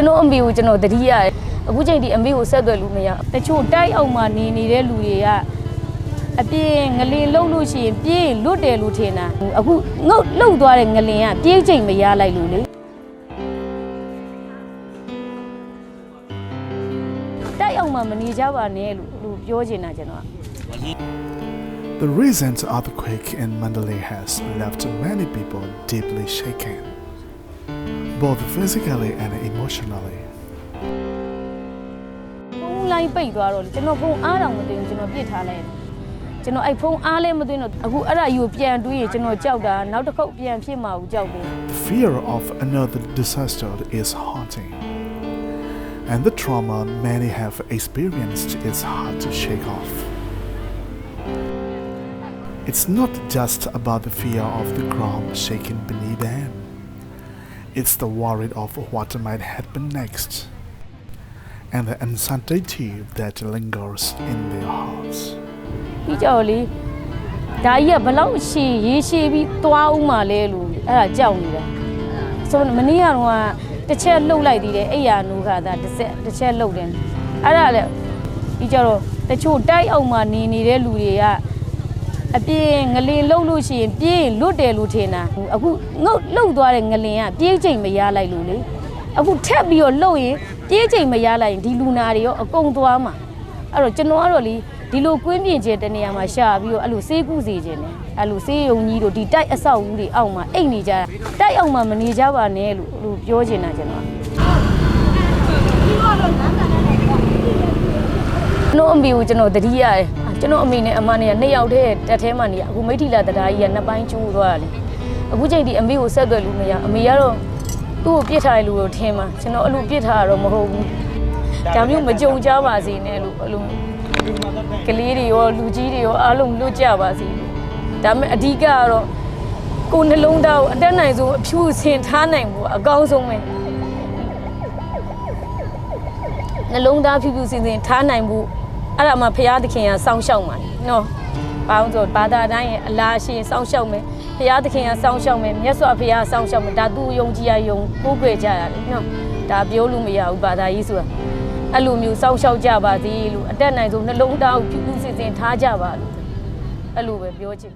ကျွန်တော်အမေကိုကျွန်တော်တတိယအခုချိန်ဒီအမေကိုဆက်သွယ်လို့မရတချို့တိုက်အောင်မှနေနေတဲ့လူတွေကအပြင်းငလင်လှုပ်လို့ရှိရင်ပြေးလွတ်တယ်လို့ထင်တာအခုငုတ်လှုပ်သွားတဲ့ငလင်ကပြေးချိန်မရလိုက်လို့လေတိုက်အောင်မှမနေကြပါနဲ့လို့ပြောချင်တာကျွန်တော် The recent earthquake in Mandalay has left many people deeply shaken, both physically and emotionally. ဖုန်းလိုင်းပိတ်သွားတော့ကျွန်တော်ဖုန်းအားတောင်မသိဘူးကျွန်တော်ပြစ်ထားလိုက်ကျွန်တော်အဲ့ဖုန်းအားလည်းမသိတော့အခုအဲ့ဒါယူပြန်တွေးရင်ကျွန်တော်ကြောက်တာနောက်တစ်ခေါက်ပြန်ဖြစ်မှာဘူးကြောက်တယ် The fear of another disaster is haunting, and the trauma many have experienced is hard to shake off. It's not just about the fear of the ground shaking beneath them. It's the worry of what might happen next, and the uncertainty that lingers in their hearts. ပြီးကြော်လေဒါကြီးကဘလောက်ရှည်ရေးရှည်ပြီးသွားဦးမှလဲလို့အဲ့ဒါကြောက်နေတာဆိုမနေ့ကတော့တစ်ချက်လှုပ်လိုက်သေးတယ်အဲ့ရနိုးခါသာတစ်ချက်လှုပ်တယ်အဲ့ဒါလည်းပြီးကြော်တော့တချို့တိုက်အောင်မှနေနေတဲ့လူတွေကအပြင်းငလင်လှုပ်လို့ရှိရင်ပြေးလွတ်တယ်လို့ထင်တာအခုငုတ်လှုပ်သွားတဲ့ငလင်ကပြေးချိန်မရလိုက်လို့လေအခုထက်ပြီးတော့လှုပ်ရင်ပြေးချိန်မရလိုက်ရင်ဒီလူနာတွေရောအကုန်သွားမှာအဲ့တော့ကျွန်တော်ကတော့လေဒီလိုကွင်းပြင်ကျတဲ့နေရာမှာရှာပြီးတော့အဲ့လိုစေးကူးစေခြင်းနဲ့အဲ့လိုစေးရုံကြီးတို့ဒီတိုက်အဆောက်အဦတွေအောက်မှာအိတ်နေကြတိုက်အောင်မှမနေကြပါနဲ့လို့ပြောချင်တာကျွန်တော်အမေကိုကျွန်တော်တတိယကျွန်တော်အမေနဲ့အမနဲ့နှစ်ယောက်တည်းတက်ထဲမှာနေအခုမိထီလာတရားကြီးကနှစ်ပိုင်းကျိုးသွားတယ်အခုချိန်ဒီအမေကိုဆက်သွယ်လို့မရအမေကတော့သူ့ကိုပြစ်ထားတယ်လို့တော့ထင်မှာကျွန်တော်အဲ့လိုပြစ်ထားတာတော့မဟုတ်ဘူးဒါမျိုးမကြုံကြပါစေနဲ့လို့အဲ့လိုကလေးတွေရောလူကြီးတွေရောအားလုံးလွတ်ကြပါစေဒါပေမဲ့အဓိကကတော့ကိုယ်နှလုံးသားကိုအတက်နိုင်ဆုံးအဖြူစင်ထားနိုင်ဖို့အကောင်းဆုံးပဲနှလုံးသားဖြူဖြူစင်စင်ထားနိုင်ဖို့အဲ့ဒါမှဘုရားသခင်ကစောင့်ရှောက်မှာနော်ဘာလို့ဆိုဘာသာတိုင်းရဲ့အလားရှင်စောင့်ရှောက်မယ်ဘုရားသခင်ကစောင့်ရှောက်မယ်မြတ်စွာဘုရားစောင့်ရှောက်မယ်ဒါသူယုံကြည်ရယုံကိုးကွယ်ကြရတယ်နော်ဒါပြောလို့မရဘူးဘာသာရေးဆိုတာအဲ့လိုမျိုးစောင့်ရှောက်ကြပါသည်လို့အတက်နိုင်ဆုံးနှလုံးသားကိုဖြူဖြူစင်စင်ထားကြပါလို့အဲ့လိုပဲပြောချင်